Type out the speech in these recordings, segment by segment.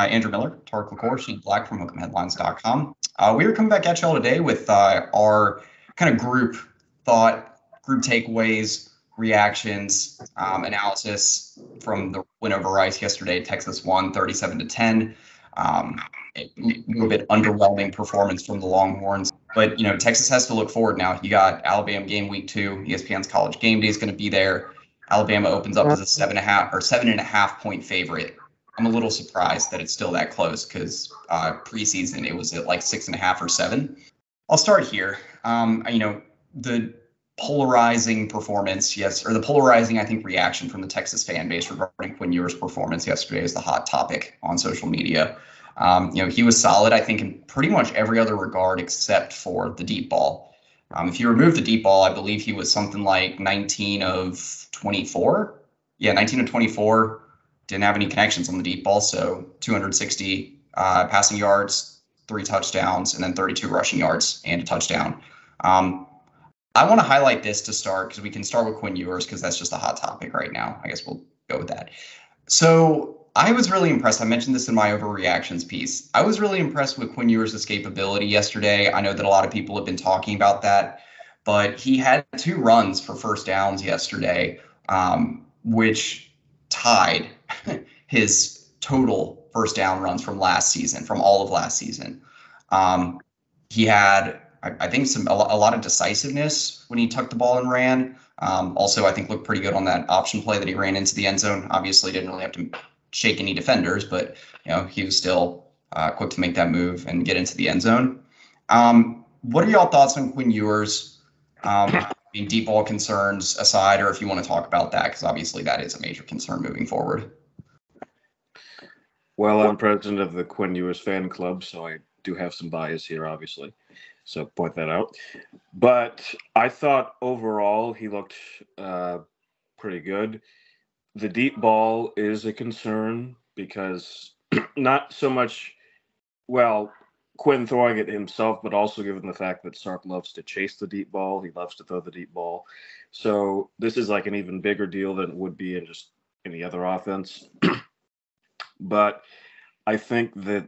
Andrew Miller, Tarik LaCour, Sheet Black from Hook'emHeadlines.com. We are coming back at y'all today with our kind of group takeaways, reactions, analysis from the win over Rice yesterday. Texas won 37-10. A little bit underwhelming performance from the Longhorns. But, Texas has to look forward now. You got Alabama game week 2. ESPN's College Game Day is going to be there. Alabama opens up as a 7.5 point favorite. I'm a little surprised that it's still that close because preseason it was at like 6.5 or 7. I'll start here. The polarizing performance, the polarizing, I think, reaction from the Texas fan base regarding Quinn Ewers' performance yesterday is the hot topic on social media. He was solid, I think, in pretty much every other regard except for the deep ball. If you remove the deep ball, I believe he was something like 19 of 24. Yeah, 19 of 24. Didn't have any connections on the deep ball, so 260 passing yards, 3 touchdowns, and then 32 rushing yards and a touchdown. I want to highlight this to start because we can start with Quinn Ewers because that's just a hot topic right now. I guess we'll go with that. So I was really impressed. I mentioned this in my Overreactions piece. I was really impressed with Quinn Ewers' escapability yesterday. I know that a lot of people have been talking about that, but he had 2 runs for first downs yesterday, which tied his total first down runs from all of last season. He had, I think, a lot of decisiveness when he tucked the ball and ran. Also, I think looked pretty good on that option play that he ran into the end zone. Obviously, didn't really have to shake any defenders, but he was still quick to make that move and get into the end zone. What are y'all thoughts on Quinn Ewers? Deep ball concerns aside, or if you want to talk about that, because obviously that is a major concern moving forward. Well, I'm president of the Quinn Ewers fan club, so I do have some bias here, obviously. So point that out. But I thought overall he looked pretty good. The deep ball is a concern because not so much, Quinn throwing it himself, but also given the fact that Sark loves to chase the deep ball. He loves to throw the deep ball. So this is like an even bigger deal than it would be in just any other offense. But I think that,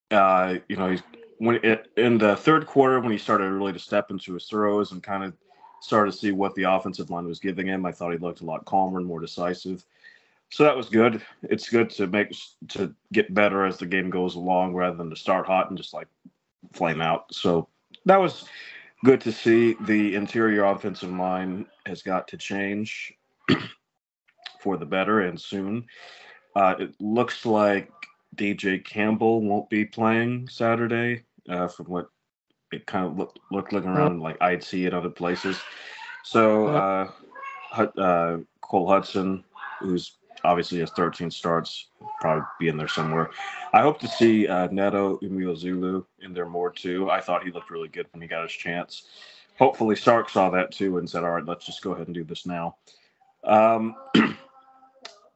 in the third quarter, when he started really to step into his throws and kind of started to see what the offensive line was giving him, I thought he looked a lot calmer and more decisive. So that was good. It's good to get better as the game goes along rather than to start hot and just like flame out. So that was good to see. The interior offensive line has got to change for the better and soon. It looks like DJ Campbell won't be playing Saturday from what it kind of looked looking around like I'd see at other places. So Cole Hudson, who's obviously has 13 starts, probably be in there somewhere. I hope to see Neto Umeozulu in there more too. I thought he looked really good when he got his chance. Hopefully Sark saw that too and said, all right, let's just go ahead and do this now.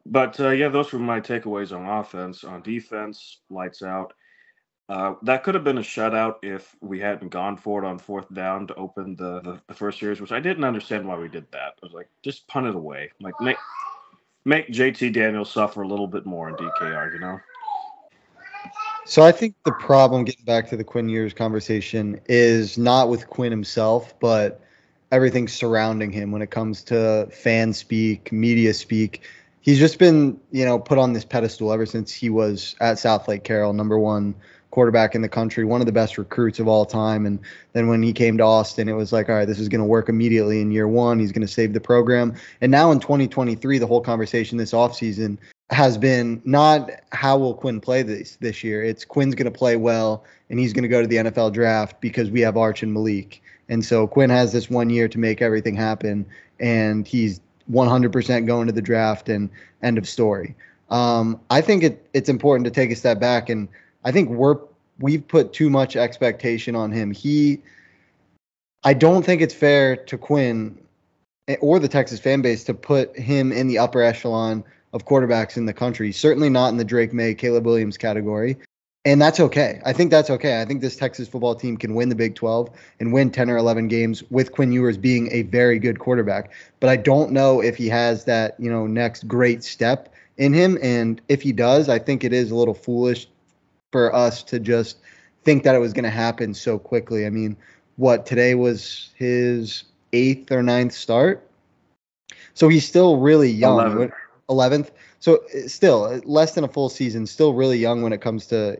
But those were my takeaways on offense. On defense, lights out. That could have been a shutout if we hadn't gone for it on 4th down to open the first series, which I didn't understand why we did that. I was like, just punt it away. Like, make JT Daniels suffer a little bit more in DKR, So I think the problem, getting back to the Quinn Ewers conversation, is not with Quinn himself, but everything surrounding him when it comes to fan speak, media speak. He's just been, put on this pedestal ever since he was at South Lake Carroll, number 1 quarterback in the country, one of the best recruits of all time. And then when he came to Austin, it was like, all right, this is going to work immediately in year 1. He's going to save the program. And now in 2023, the whole conversation this offseason has been not how will Quinn play this year. It's Quinn's going to play well, and he's going to go to the NFL draft because we have Arch and Malik. And so Quinn has this 1 year to make everything happen, and he's 100% going to the draft, and end of story. I think it's important to take a step back, and I think we've put too much expectation on him. I don't think it's fair to Quinn or the Texas fan base to put him in the upper echelon of quarterbacks in the country. Certainly not in the Drake May, Caleb Williams category. And that's okay. I think that's okay. I think this Texas football team can win the Big 12 and win 10 or 11 games with Quinn Ewers being a very good quarterback. But I don't know if he has that, next great step in him. And if he does, I think it is a little foolish for us to just think that it was going to happen so quickly. I mean, today was his 8th or ninth start? So he's still really young. 11th. So still less than a full season, still really young when it comes to,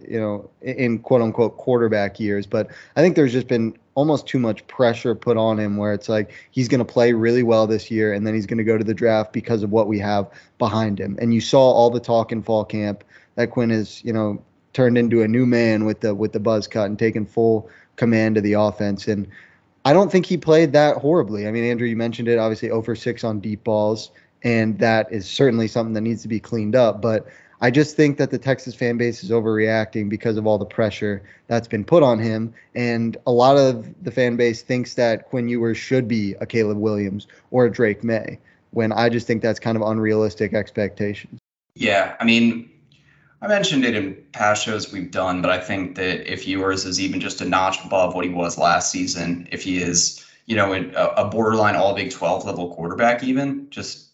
in quote unquote quarterback years. But I think there's just been almost too much pressure put on him where it's like he's going to play really well this year and then he's going to go to the draft because of what we have behind him. And you saw all the talk in fall camp that Quinn is, turned into a new man with the buzz cut and taken full command of the offense. And I don't think he played that horribly. I mean, Andrew, you mentioned it, obviously 0 for 6 on deep balls. And that is certainly something that needs to be cleaned up. But I just think that the Texas fan base is overreacting because of all the pressure that's been put on him. And a lot of the fan base thinks that Quinn Ewers should be a Caleb Williams or a Drake May, when I just think that's kind of unrealistic expectations. Yeah, I mean, I mentioned it in past shows we've done, but I think that if Ewers is even just a notch above what he was last season, if he is, a borderline all Big 12 level quarterback, even just,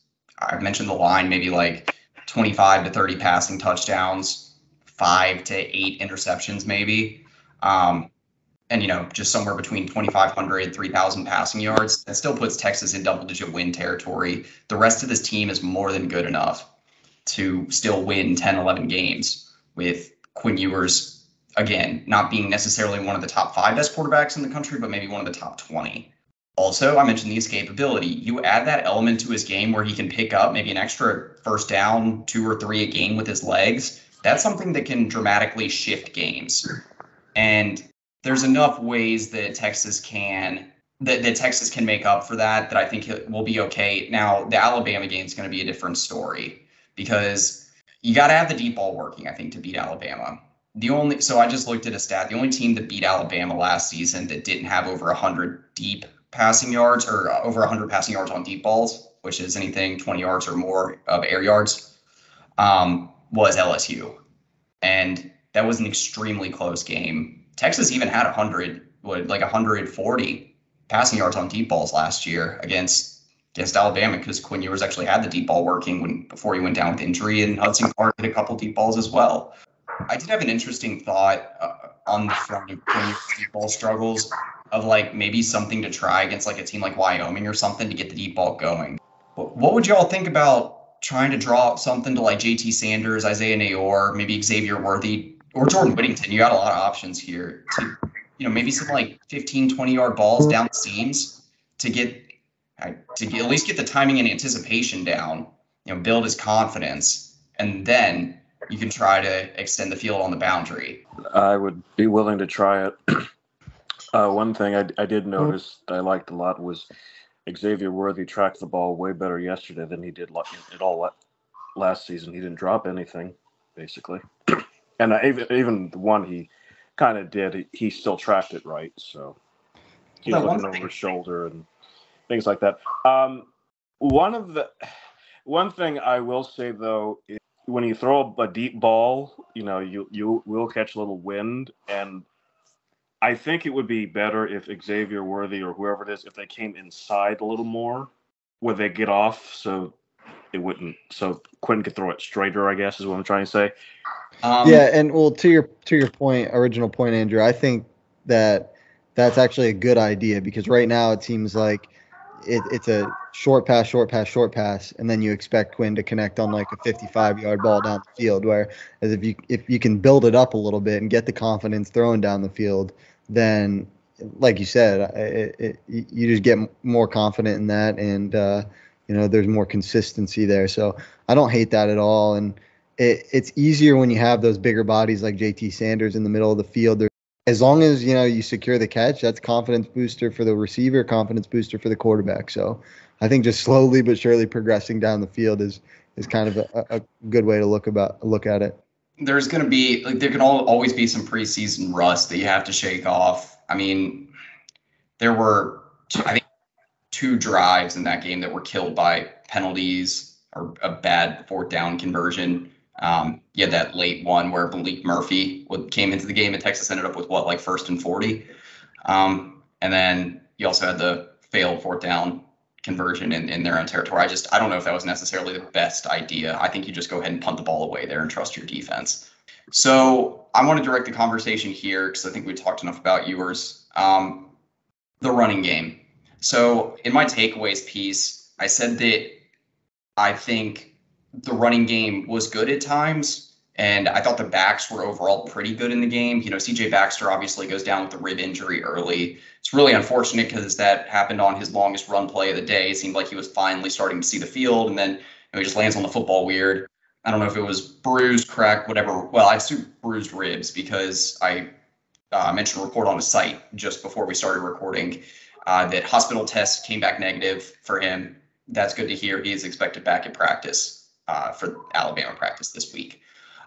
I mentioned the line, maybe like 25 to 30 passing touchdowns, 5 to 8 interceptions, maybe. And, just somewhere between 2,500, 3,000 passing yards. That still puts Texas in double-digit win territory. The rest of this team is more than good enough to still win 10, 11 games with Quinn Ewers, again, not being necessarily one of the top 5 best quarterbacks in the country, but maybe one of the top 20. Also, I mentioned the escapability. You add that element to his game where he can pick up maybe an extra first down, 2 or 3 a game with his legs. That's something that can dramatically shift games. And there's enough ways that Texas can make up for that I think it will be okay. Now, the Alabama game is going to be a different story because you got to have the deep ball working, I think, to beat Alabama. So I just looked at a stat. The only team that beat Alabama last season that didn't have over 100 deep passing yards or over 100 passing yards on deep balls, which is anything 20 yards or more of air yards, was LSU. And that was an extremely close game. Texas even had 140 passing yards on deep balls last year against Alabama because Quinn Ewers actually had the deep ball working before he went down with injury, and Hudson Clark hit a couple deep balls as well. I did have an interesting thought on the front of Quinn Ewers' deep ball struggles of maybe something to try against a team like Wyoming or something to get the deep ball going. What would y'all think about trying to draw up something to JT Sanders, Isaiah Nayor, maybe Xavier Worthy, or Jordan Whittington? You got a lot of options here to, maybe some 15, 20-yard balls down the seams to at least get the timing and anticipation down, build his confidence, and then you can try to extend the field on the boundary. I would be willing to try it. One thing I did notice that I liked a lot was Xavier Worthy tracked the ball way better yesterday than he did at all last season. He didn't drop anything, basically. And even the one he kind of did, he still tracked it right. So he was looking over his shoulder and things like that. One thing I will say, though, is when you throw a deep ball, you will catch a little wind, and I think it would be better if Xavier Worthy or whoever it is, if they came inside a little more, where they get off, so Quinn could throw it straighter, I guess is what I'm trying to say. Yeah, and to your original point, Andrew, I think that's actually a good idea because right now it seems like it's a short pass, and then you expect Quinn to connect on a 55-yard ball down the field. Whereas if you can build it up a little bit and get the confidence throwing down the field, then, like you said, you just get more confident in that, and there's more consistency there. So I don't hate that at all, and it's easier when you have those bigger bodies like JT Sanders in the middle of the field. As long as you secure the catch, that's confidence booster for the receiver, confidence booster for the quarterback. So I think just slowly but surely progressing down the field is kind of a good way to look at it. There's going to be there can always be some preseason rust that you have to shake off. I mean, there were I think 2 drives in that game that were killed by penalties or a bad 4th down conversion. You had that late one where Malik Murphy came into the game and Texas ended up with like 1st and 40. And then you also had the failed 4th down conversion in their own territory. I don't know if that was necessarily the best idea. I think you just go ahead and punt the ball away there and trust your defense. So I want to direct the conversation here because I think we talked enough about Ewers. The running game. So in my takeaways piece, I said that I think the running game was good at times, and I thought the backs were overall pretty good in the game. CJ Baxter obviously goes down with a rib injury early. It's really unfortunate because that happened on his longest run play of the day. It seemed like he was finally starting to see the field, and then he just lands on the football weird. I don't know if it was bruised, cracked, whatever. Well, I assume bruised ribs because I mentioned a report on the site just before we started recording that hospital tests came back negative for him. That's good to hear. He is expected back at practice for Alabama practice this week.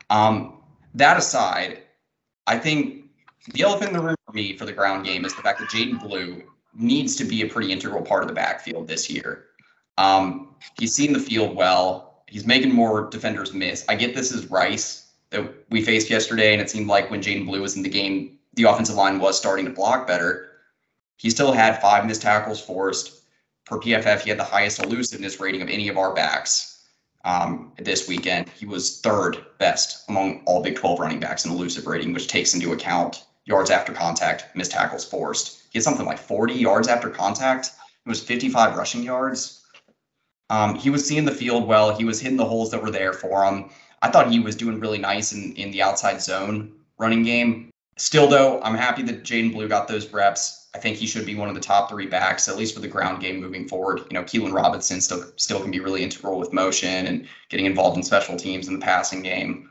That aside, I think the elephant in the room for me for the ground game is the fact that Jaden Blue needs to be a pretty integral part of the backfield this year. He's seen the field well. He's making more defenders miss. I get this is Rice that we faced yesterday, and it seemed like when Jaden Blue was in the game, the offensive line was starting to block better. He still had 5 missed tackles forced. Per PFF, he had the highest elusiveness rating of any of our backs this weekend. He was 3rd best among all Big 12 running backs in elusive rating, which takes into account yards after contact, missed tackles forced. He had something like 40 yards after contact. It was 55 rushing yards. He was seeing the field well. He was hitting the holes that were there for him. I thought he was doing really nice in the outside zone running game. Still, though, I'm happy that Jaden Blue got those reps. I think he should be one of the top 3 backs, at least for the ground game moving forward. Keelan Robinson still can be really integral with motion and getting involved in special teams in the passing game.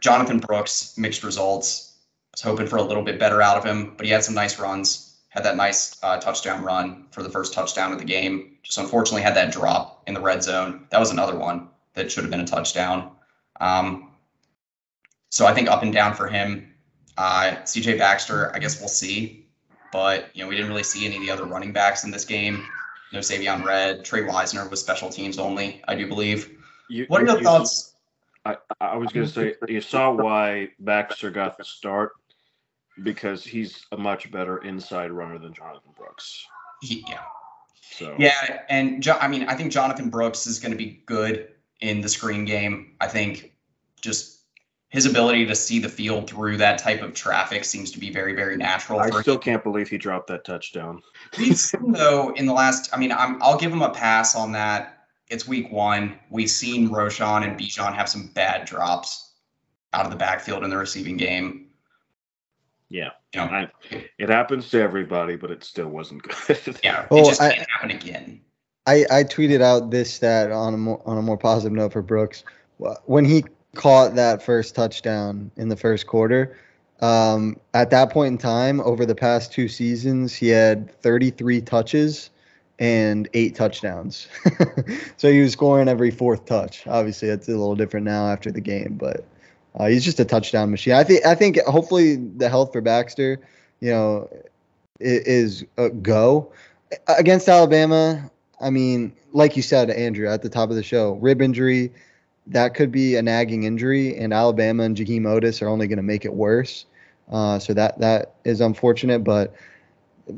Jonathan Brooks, mixed results. I was hoping for a little bit better out of him, but he had some nice runs. Had that nice touchdown run for the first touchdown of the game. Just unfortunately had that drop in the red zone. That was another one that should have been a touchdown. So I think up and down for him. CJ Baxter, I guess we'll see. But, we didn't really see any of the other running backs in this game. Savion Red, Trey Wisner was special teams only, I do believe. What are your thoughts? I was going to say, you saw why Baxter got the start because he's a much better inside runner than Jonathan Brooks. Yeah, and I think Jonathan Brooks is going to be good in the screen game. I think just his ability to see the field through that type of traffic seems to be very, very natural. I still can't believe he dropped that touchdown. We've seen, though, in the last – I'll give him a pass on that. It's week 1. We've seen Roshan and Bijan have some bad drops out of the backfield in the receiving game. Yeah. It happens to everybody, but it still wasn't good. Yeah, it just can't happen again. I tweeted out this stat on a more positive note for Brooks. When he caught that first touchdown in the first quarter, at that point in time, over the past 2 seasons, he had 33 touches and 8 touchdowns. So he was scoring every 4th touch. Obviously, it's a little different now after the game, but he's just a touchdown machine. I think hopefully the health for Baxter, is a go against Alabama. Like you said, Andrew, at the top of the show, rib injury, that could be a nagging injury, and Alabama and Jaheim Otis are only going to make it worse. So that is unfortunate. But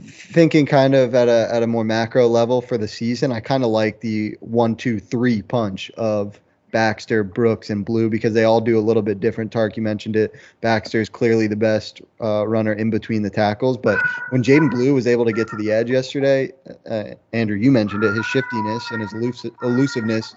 thinking kind of at a more macro level for the season, I kind of like the 1-2-3 punch of Baxter, Brooks, and Blue because they all do a little bit different. Tark, you mentioned it. Baxter is clearly the best runner in between the tackles. But when Jaden Blue was able to get to the edge yesterday, Andrew, you mentioned it, his shiftiness and his elusiveness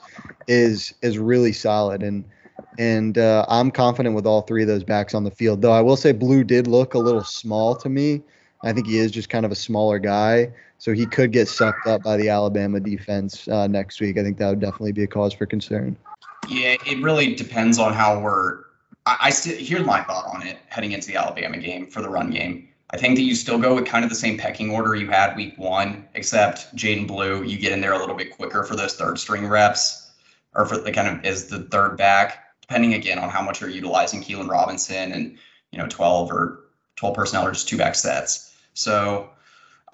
is really solid. And I'm confident with all 3 of those backs on the field. Though I will say Blue did look a little small to me. I think he is just kind of a smaller guy. So he could get sucked up by the Alabama defense next week. I think that would definitely be a cause for concern. Yeah, it really depends on how here's my thought on it heading into the Alabama game for the run game. I think that you still go with kind of the same pecking order you had week 1, except Jaden Blue, you get in there a little bit quicker for those 3rd string reps or for the kind of as the 3rd back, depending again on how much you're utilizing Keelan Robinson and, 12 personnel or just 2-back sets. So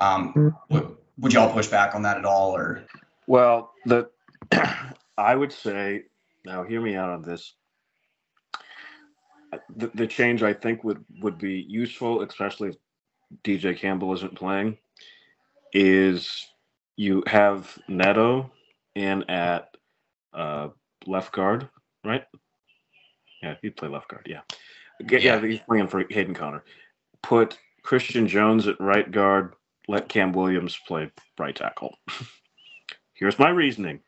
would y'all push back on that at all? Or? Well, I would say, now hear me out on this. The change I think would be useful, especially if DJ Campbell isn't playing, is you have Neto in at left guard, right? Yeah, he'd play left guard. Yeah, he's playing for Hayden Connor. Put Christian Jones at right guard. Let Cam Williams play right tackle. Here's my reasoning.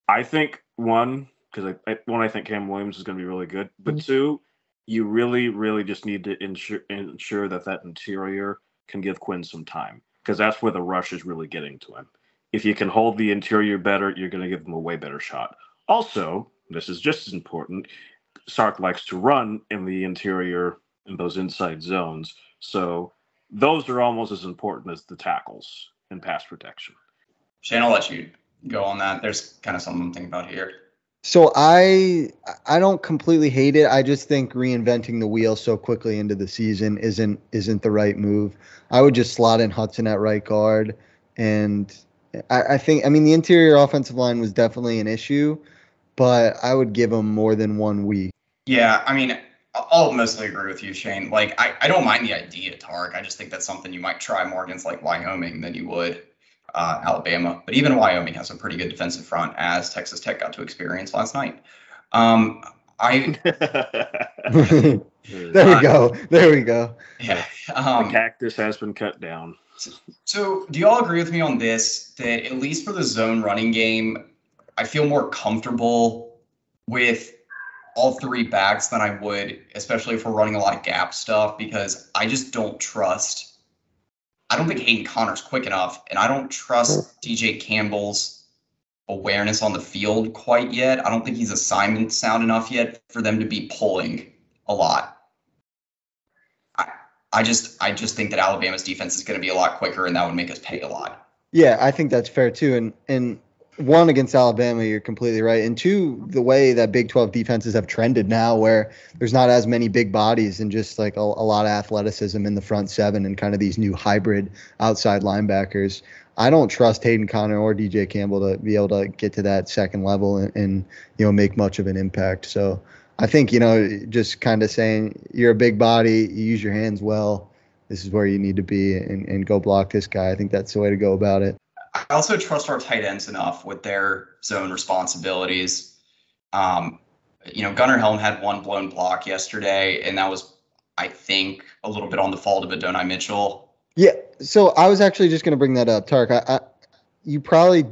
I think because I think Cam Williams is going to be really good. But two, you really, really just need to ensure that interior can give Quinn some time, because that's where the rush is really getting to him. If you can hold the interior better, you're going to give him a way better shot. Also, this is just as important, Sark likes to run in the interior in those inside zones. So those are almost as important as the tackles and pass protection. Shane, I'll let you go on that. There's kind of something I'm thinking about here. So I don't completely hate it. I just think reinventing the wheel so quickly into the season isn't the right move. I would just slot in Hudson at right guard, and I think the interior offensive line was definitely an issue, but I would give them more than 1 week. Yeah, I'll mostly agree with you, Shane. Like, I don't mind the idea, Tarik. I just think that's something you might try more against like Wyoming than you would Alabama. But even Wyoming has a pretty good defensive front, as Texas Tech got to experience last night. There we go. Yeah. The cactus has been cut down. So do you all agree with me on this, that at least for the zone running game, I feel more comfortable with all three backs than I would, especially if we're running a lot of gap stuff, because I just don't think Hayden Connor's quick enough, and I don't trust DJ Campbell's awareness on the field quite yet. I don't think he's assignment sound enough yet for them to be pulling a lot. I just think that Alabama's defense is going to be a lot quicker, and that would make us pay a lot. Yeah, I think that's fair too. And one, against Alabama, you're completely right. And two, the way that Big 12 defenses have trended now, where there's not as many big bodies and just like a lot of athleticism in the front seven and kind of these new hybrid outside linebackers. I don't trust Hayden Connor or DJ Campbell to be able to get to that second level and make much of an impact. So I think, just kind of saying you're a big body, you use your hands well, this is where you need to be and go block this guy. I think that's the way to go about it. I also trust our tight ends enough with their zone responsibilities. Gunnar Helm had one blown block yesterday, and that was, I think, a little bit on the fault of Adonai Mitchell. Yeah, so I was actually just going to bring that up, Tarik. You probably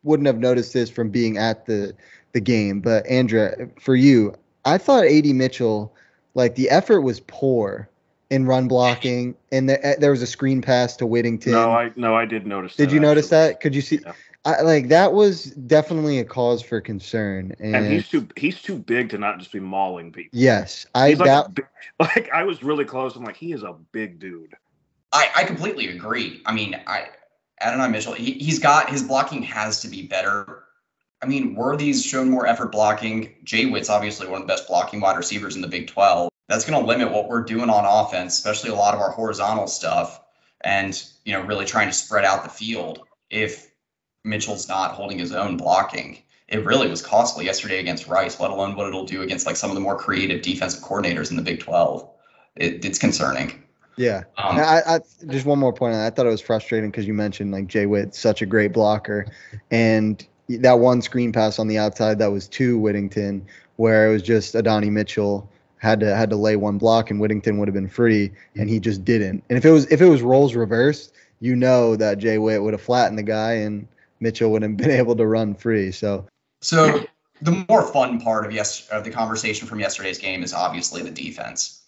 wouldn't have noticed this from being at the game, but Andrea, for you, I thought A.D. Mitchell, like, the effort was poor in run blocking, and there was a screen pass to Whittington. No, I did notice that. Did you notice that? Could you see? Yeah. That was definitely a cause for concern. And he's too big to not just be mauling people. Yes, I was really close. I'm like, he is a big dude. I completely agree. Adonai Mitchell, he's got, his blocking has to be better. Worthy's shown more effort blocking. Jay Witt's obviously one of the best blocking wide receivers in the Big 12. That's going to limit what we're doing on offense, especially a lot of our horizontal stuff, and really trying to spread out the field. If Mitchell's not holding his own blocking, it really was costly yesterday against Rice, let alone what it'll do against like some of the more creative defensive coordinators in the Big 12. It's concerning. Yeah. I just one more point on that. I thought it was frustrating because you mentioned like Jay Witt, such a great blocker, and that one screen pass on the outside that was to Whittington, where it was just Adonai Mitchell had to lay one block and Whittington would have been free, and he just didn't. And if it was roles reversed, that Jay Witt would have flattened the guy and Mitchell wouldn't have been able to run free. So the more fun part of the conversation from yesterday's game is obviously the defense.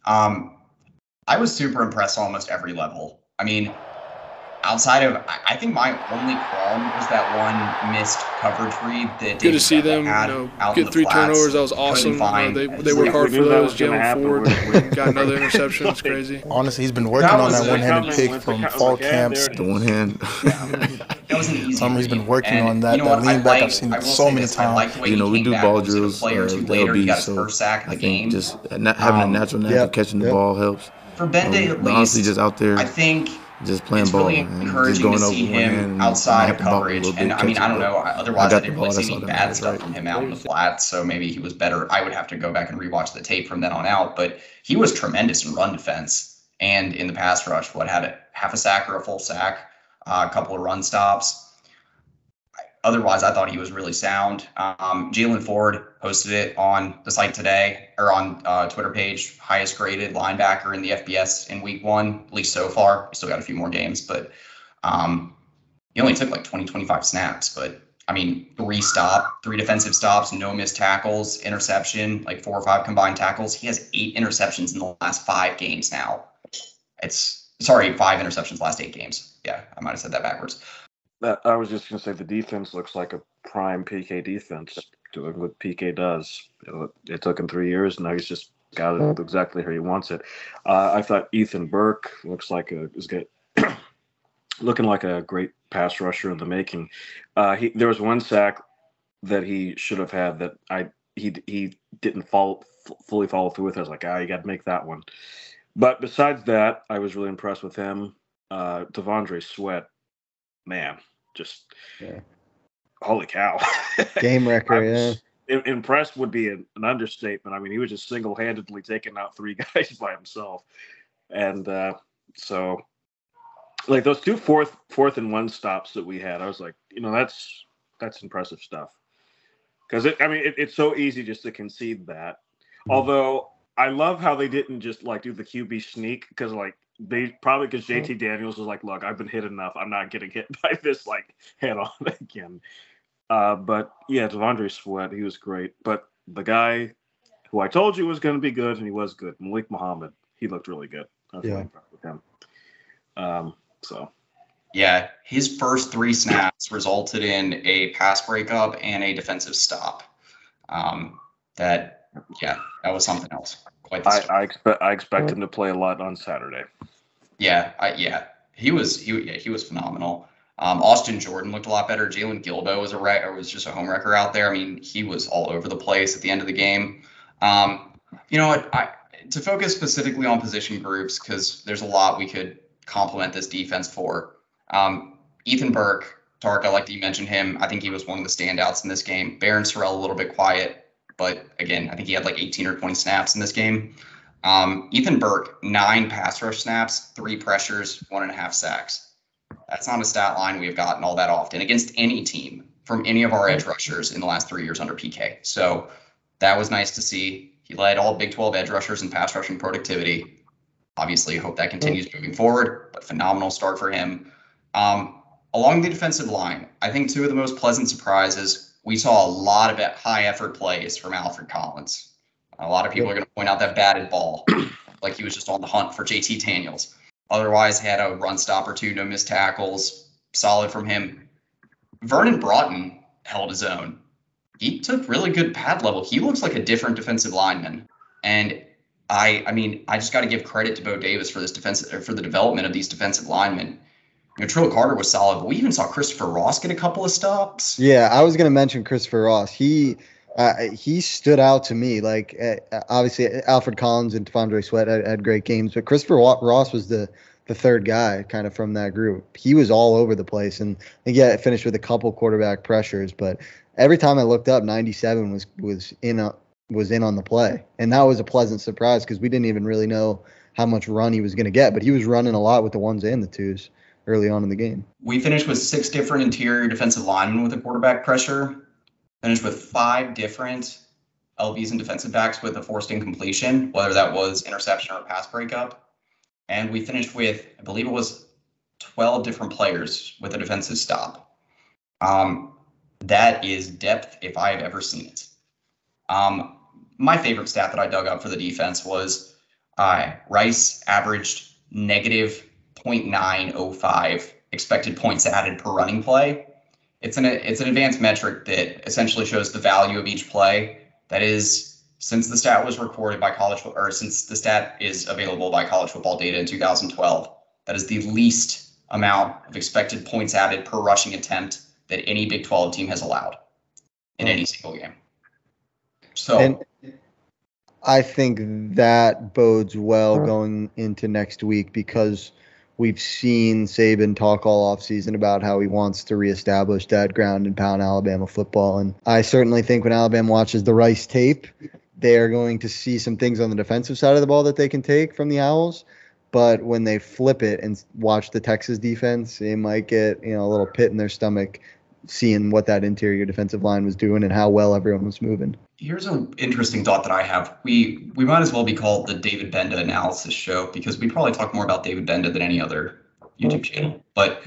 I was super impressed on almost every level. Outside of, I think my only qualm was that one missed coverage read that good to see them get 3 turnovers. That was awesome. They work hard for those. Jalen Ford got another interception. It's crazy. Honestly, he's been working on that one-handed pick from fall camps. The one hand. That was an easy He's been working on that. That lean back, I've seen it so many times. We do ball drills. He got his first sack of the game. Just having a natural knack of catching the ball helps. For Ben Day, at least, honestly, just out there. I think just playing it's ball. really encouraging to see him outside of coverage. And I mean, I don't know. Otherwise, I didn't really see any bad stuff from him out in the flat. So maybe he was better. I would have to go back and rewatch the tape from then on out. But he was tremendous in run defense and in the pass rush. Had half a sack or a full sack, a couple of run stops. Otherwise, I thought he was really sound. Jalen Ford posted it on the site today, or on Twitter page, highest graded linebacker in the FBS in week 1, at least so far. We still got a few more games, but he only took like 25 snaps. But I mean, 3 defensive stops, no missed tackles, interception, like 4 or 5 combined tackles. He has 8 interceptions in the last 5 games now. 5 interceptions last 8 games. Yeah, I might have said that backwards. I was just going to say the defense looks like a prime PK defense, doing what PK does. It took him 3 years, and now he's just got it exactly how he wants it. I thought Ethan Burke looks like looking like a great pass rusher in the making. There was 1 sack that he should have had that he didn't fully follow through with. I was like, you got to make that one. But besides that, I was really impressed with him. Devondre Sweat, man. Holy cow. Game record, Impressed would be an understatement. I mean, he was just single-handedly taking out 3 guys by himself. And so, like, those 2 fourth and 1 stops that we had, I was like, that's impressive stuff. Because, it's so easy just to concede that. Although, I love how they didn't just, like, do the QB sneak, because, like, because JT Daniels was like, look, I've been hit enough. I'm not getting hit by this, like, head on again. But yeah, Devondre Sweat, he was great. But the guy who I told you was going to be good, and he was good, Malik Muhammad, he looked really good. I was really impressed with him. Yeah, his first 3 snaps resulted in a pass breakup and a defensive stop. That was something else. I expect him to play a lot on Saturday. He was phenomenal. Austin Jordan looked a lot better. Jalen Gilbo was just a home wrecker out there. I mean, he was all over the place at the end of the game. You know what? To focus specifically on position groups, because there's a lot we could compliment this defense for. Ethan Burke, Tarik, I like that you mentioned him. I think he was one of the standouts in this game. Barron Sorrell a little bit quiet. But again, I think he had like 18 or 20 snaps in this game. Ethan Burke, 9 pass rush snaps, 3 pressures, 1.5 sacks. That's not a stat line we have gotten all that often against any team from any of our edge rushers in the last 3 years under PK. So that was nice to see. He led all Big 12 edge rushers in pass rushing productivity. Obviously, hope that continues moving forward, but phenomenal start for him. Along the defensive line, I think 2 of the most pleasant surprises, we saw a lot of high-effort plays from Alfred Collins. A lot of people are going to point out that batted ball, like he was just on the hunt for JT Daniels. Otherwise, had a run stop or 2, no missed tackles, solid from him. Vernon Broughton held his own. He took really good pad level. He looks like a different defensive lineman. And I just got to give credit to Bo Davis for the development of these defensive linemen. Trill Carter was solid, but we even saw Christopher Ross get a couple of stops. Yeah, I was going to mention Christopher Ross. He stood out to me. Like, obviously, Alfred Collins and Devondre Sweat had great games, but Christopher Ross was the 3rd guy kind of from that group. He was all over the place, and it finished with a couple quarterback pressures. But every time I looked up, 97 was in on the play, and that was a pleasant surprise because we didn't even really know how much run he was going to get. But he was running a lot with the 1s and the 2s. Early on in the game. We finished with 6 different interior defensive linemen with a quarterback pressure. Finished with 5 different LBs and defensive backs with a forced incompletion, whether that was interception or pass breakup. And we finished with, I believe it was 12 different players with a defensive stop. That is depth if I have ever seen it. My favorite stat that I dug up for the defense was Rice averaged negative .905 expected points added per running play. It's an advanced metric that essentially shows the value of each play. That is, since the stat was recorded by since the stat is available by College Football Data in 2012, that is the least amount of expected points added per rushing attempt that any Big 12 team has allowed in any single game. So, and I think that bodes well going into next week because we've seen Saban talk all offseason about how he wants to reestablish that ground and pound Alabama football. And I certainly think when Alabama watches the Rice tape, they are going to see some things on the defensive side of the ball that they can take from the Owls. But when they flip it and watch the Texas defense, they might get a little pit in their stomach seeing what that interior defensive line was doing and how well everyone was moving. Here's an interesting thought that I have. We might as well be called the David Benda analysis show, because we probably talk more about David Benda than any other YouTube channel. But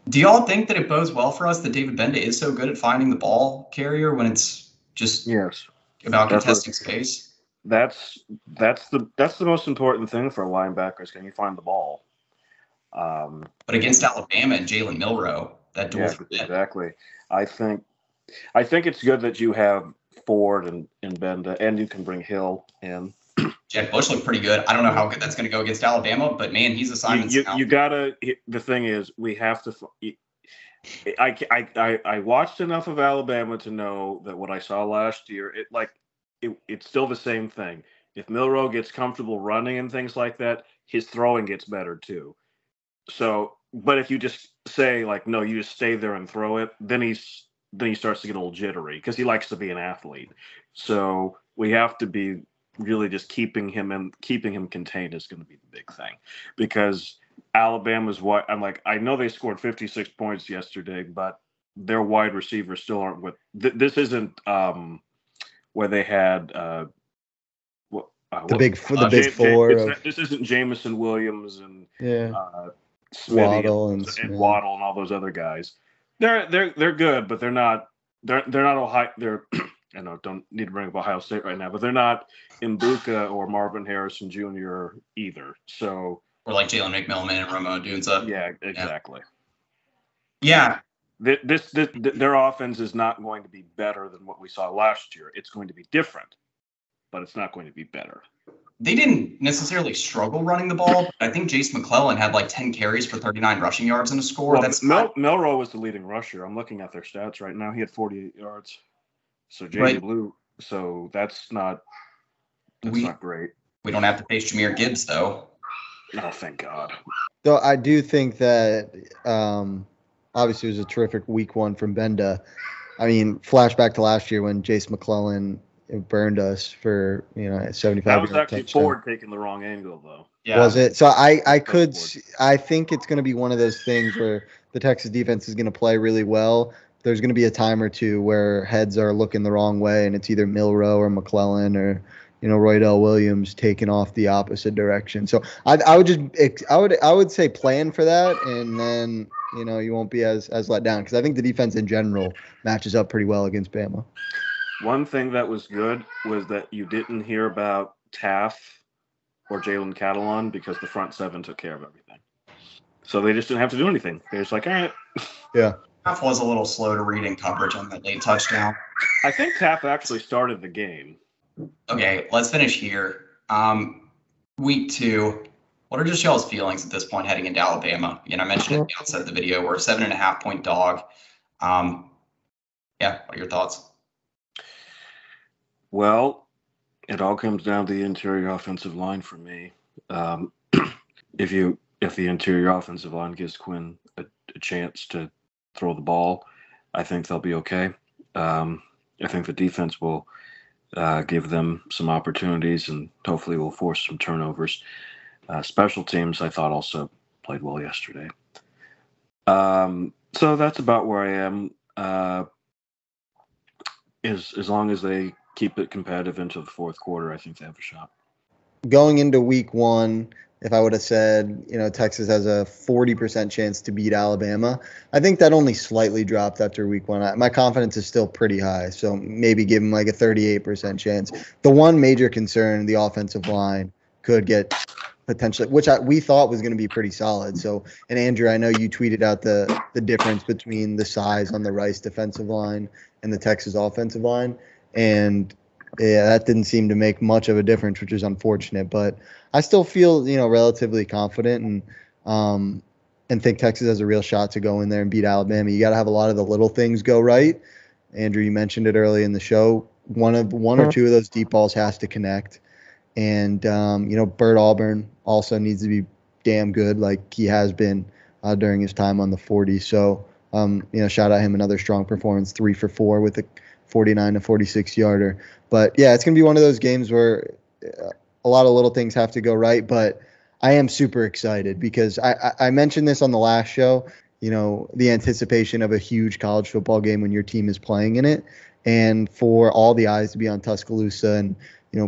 do y'all think that it bodes well for us that David Benda is so good at finding the ball carrier when it's just about contesting space? That's the most important thing for linebackers. Can you find the ball? But against Alabama and Jalen Milroe, that duel. Yeah, exactly. I think it's good that you have Ford and Benda, and you can bring Hill in. Jed Bush looked pretty good. I don't know how good that's going to go against Alabama, but man, he's a Simon. You gotta. The thing is, we have to. I watched enough of Alabama to know that what I saw last year, it's still the same thing. If Milroe gets comfortable running and things like that, his throwing gets better too. So, but if you just say no, you just stay there and throw it, then he starts to get a little jittery because he likes to be an athlete. So we have to be really just keeping him contained is going to be the big thing, because Alabama's I know they scored 56 points yesterday, but their wide receivers still aren't with. This isn't where they had the big four. This isn't Jamison Williams and Waddle and Waddle and all those other guys. They're good, but they're not Ohio. They're don't need to bring up Ohio State right now, but they're not Mbuka or Marvin Harrison Jr. either. So or like Jalen McMillan and Romo Odunze. Yeah, exactly. Yeah. Their offense is not going to be better than what we saw last year. It's going to be different, but it's not going to be better. They didn't necessarily struggle running the ball. I think Jace McClellan had 10 carries for 39 rushing yards and a score. Well, Milroe was the leading rusher. I'm looking at their stats right now. He had 48 yards. So JD Blue. So that's not great. We don't have to face Jahmyr Gibbs though. Oh, thank God. So I do think that obviously it was a terrific week one from Benda. I mean, flashback to last year when Jace McClellan burned us for 75. That was actually Ford taking the wrong angle though. Yeah. Was it? So I think it's going to be one of those things where the Texas defense is going to play really well. There's going to be a time or two where heads are looking the wrong way, and it's either Milroe or McClellan or Roydell Williams taking off the opposite direction. So I would say plan for that, and then you won't be as let down, because I think the defense in general matches up pretty well against Bama. One thing that was good was that you didn't hear about Taff or Jalen Catalon, because the front seven took care of everything. So they just didn't have to do anything. They're just all right. Yeah. Taff was a little slow to reading coverage on that late touchdown. I think Taff actually started the game. Okay, let's finish here. Week 2. What are just y'all's feelings at this point heading into Alabama? I mentioned at the outset of the video, we're a 7.5-point dog. What are your thoughts? Well, it all comes down to the interior offensive line for me. If the interior offensive line gives Quinn a chance to throw the ball, I think they'll be okay. I think the defense will give them some opportunities, and hopefully will force some turnovers. Special teams, I thought, also played well yesterday. So that's about where I am. As long as they keep it competitive into the fourth quarter, I think they have a shot. Going into week 1, if I would have said, Texas has a 40% chance to beat Alabama, I think that only slightly dropped after week 1. My confidence is still pretty high, so maybe give them a 38% chance. The one major concern, the offensive line could get potentially, which we thought was going to be pretty solid. So, and Andrew, I know you tweeted out the difference between the size on the Rice defensive line and the Texas offensive line, and that didn't seem to make much of a difference, which is unfortunate. But I still feel, relatively confident and think Texas has a real shot to go in there and beat Alabama. You got to have a lot of the little things go right. Andrew, you mentioned it early in the show. One or two of those deep balls has to connect. And, Bert Auburn also needs to be damn good, like he has been during his time on the 40. So, shout out him, another strong performance, 3 for 4 with a 49 to 46 yarder. But yeah, it's going to be one of those games where a lot of little things have to go right. But I am super excited because I mentioned this on the last show, the anticipation of a huge college football game when your team is playing in it, and for all the eyes to be on Tuscaloosa and,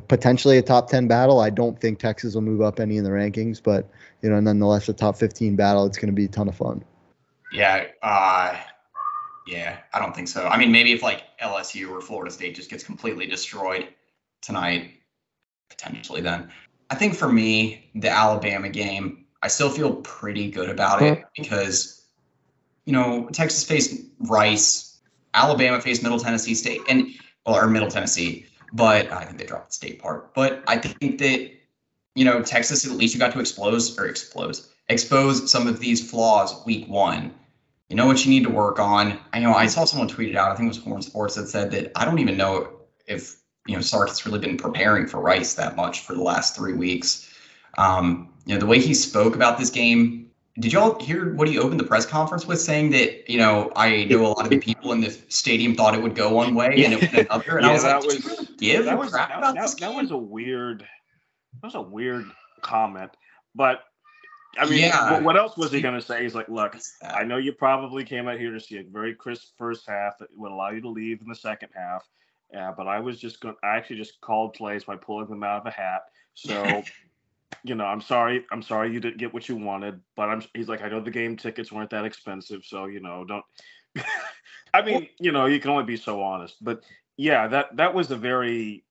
potentially a top 10 battle. I don't think Texas will move up any in the rankings, but, nonetheless, a top 15 battle, it's going to be a ton of fun. Yeah. Yeah, I don't think so. I mean, maybe if like LSU or Florida State just gets completely destroyed tonight, potentially then. I think for me, the Alabama game, I still feel pretty good about it because, Texas faced Rice, Alabama faced Middle Tennessee State, or Middle Tennessee, but I think they dropped the state part. But I think that, Texas, at least you got to expose some of these flaws week one. You know what you need to work on. I saw someone tweet it out. I think it was Horn Sports that said that I don't even know if, Sark has really been preparing for Rice that much for the last 3 weeks. The way he spoke about this game, did y'all hear what he opened the press conference with, saying that, I know a lot of the people in the stadium thought it would go one way and it went another. And I was like, did you really give a crap about this game? That was a weird comment, but I mean, what else was he going to say? He's like, look, I know you probably came out here to see a very crisp first half that would allow you to leave in the second half. But I actually just called plays by pulling them out of a hat. So, I'm sorry you didn't get what you wanted, but he's like, I know the game tickets weren't that expensive. So, don't, I mean, you can only be so honest, but yeah, that was a very,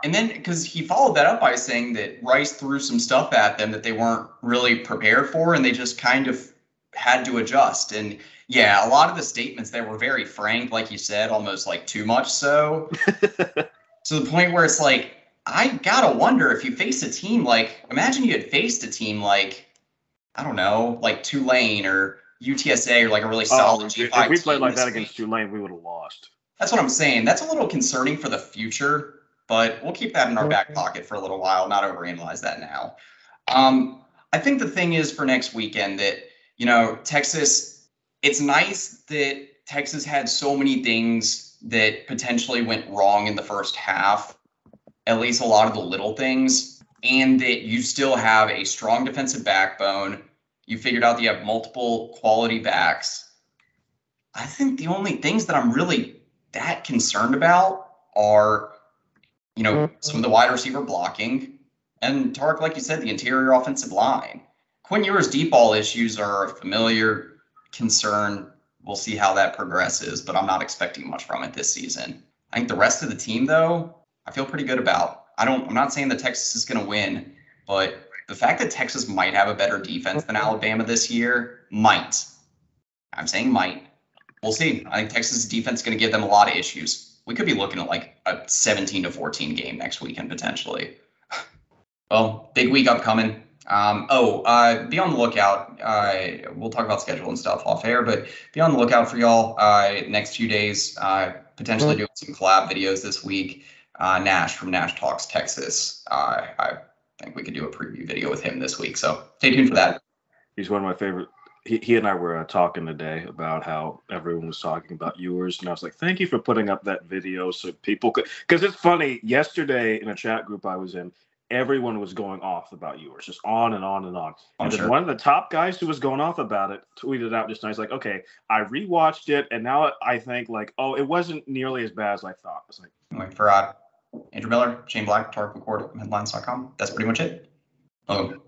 And then, because he followed that up by saying that Rice threw some stuff at them that they weren't really prepared for, and they just kind of had to adjust. And yeah, a lot of the statements there were very frank, like you said, almost like too much so. To the point where it's like, I gotta wonder if you face a team like, imagine you had faced a team like, I don't know, like Tulane or UTSA or like a really solid G5 If we played like that against Tulane, we would have lost. That's what I'm saying. That's a little concerning for the future. But we'll keep that in our back pocket for a little while, not overanalyze that now. I think the thing is for next weekend that, Texas, it's nice that Texas had so many things that potentially went wrong in the first half, at least a lot of the little things, and that you still have a strong defensive backbone. You figured out that you have multiple quality backs. I think the only things that I'm really that concerned about are some of the wide receiver blocking, and Tarik, like you said, the interior offensive line. Quinn Ewers' deep ball issues are a familiar concern. We'll see how that progresses, but I'm not expecting much from it this season. I think the rest of the team, though, I feel pretty good about. I'm not saying that Texas is going to win, but the fact that Texas might have a better defense than Alabama this year might. I'm saying might. We'll see. I think Texas' defense is going to give them a lot of issues. We could be looking at like a 17-14 game next weekend, potentially. Well, big week upcoming. Be on the lookout. We'll talk about schedule and stuff off air, but be on the lookout for y'all next few days. Potentially doing some collab videos this week. Nash from Nash Talks Texas. I think we could do a preview video with him this week. So stay tuned for that. He's one of my favorite. He and I were talking today about how everyone was talking about Ewers, and I was like, thank you for putting up that video so people could, because it's funny, yesterday in a chat group I was in, everyone was going off about Ewers, just on and on and on. And then one of the top guys who was going off about it tweeted out just nice, like, okay, I rewatched it, and now I think like, oh, it wasn't nearly as bad as I thought. I was like, for Andrew Miller, Shane Black, Tarik LaCour, headlines.com. That's pretty much it. Welcome.